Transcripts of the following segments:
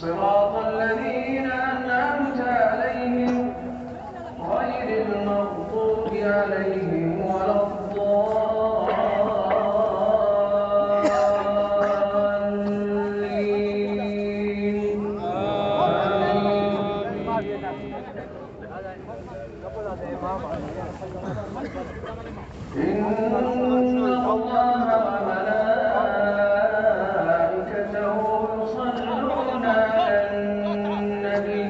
صراط الذين أنعمت عليهم غير المغضوب عليهم ولا الضالين. إن الله وملائكته يصلون على النبي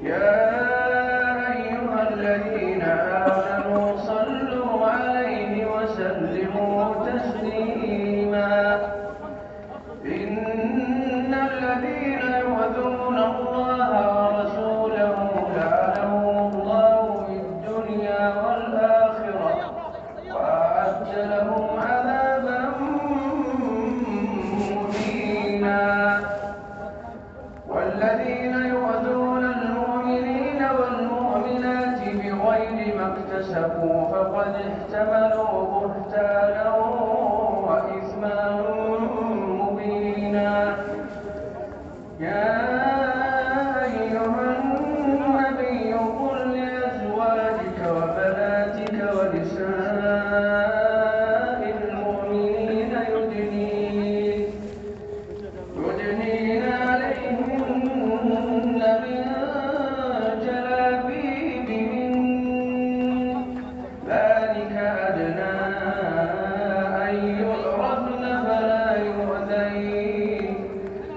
يا أيها الذين آمنوا صلوا عليه وسلموا تسليما. إن الذين يؤذون الله ورسوله لعنهم الله في الدنيا والآخرة وأعد لهم عذابا مهينا. والذين يؤذون المؤمنين والمؤمنات بغير ما اكتسبوا فقد احتملوا بهتانا وإثما مبينا. يا أيها النبي قل لأزواجك وبناتك ونساء المؤمنين يدنين عليهن من جلابيبهن ذلك أدنى أن يعرفن فلا يؤذين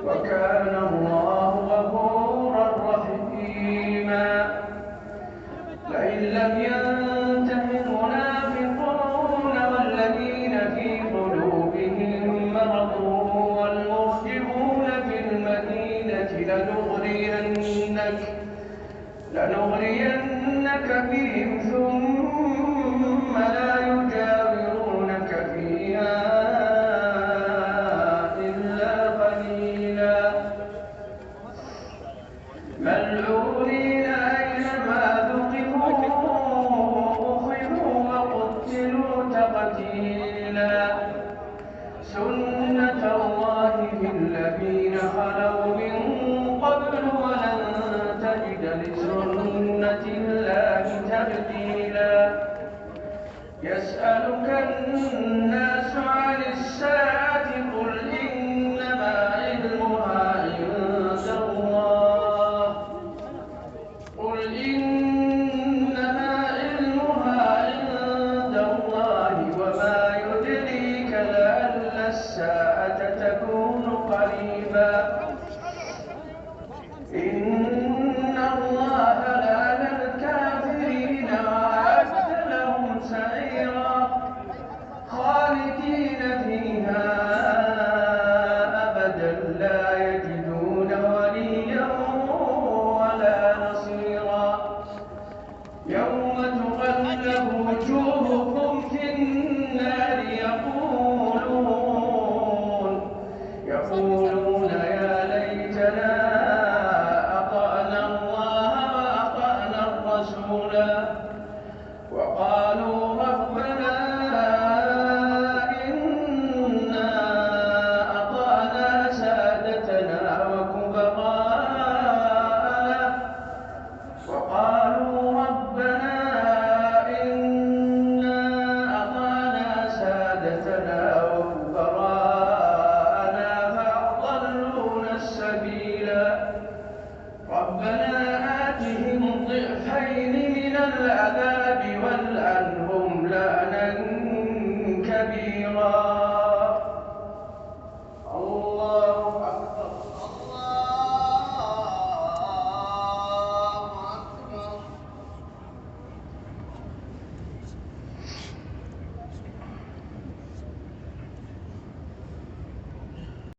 وكان الله غفورا رحيما. لئن لم ينته المنافقون والذين في قلوبهم مرض والمرجفون في المدينة لنغرينك بهم ثم لا يجاورونك فيها إلا قليلا ملعونين أينما ثقفوا أخذوا وقتلوا تقتيلا. سنة الله في الذين خلوا من قبل ولن تجد لسنة الله تبديلا. يسألك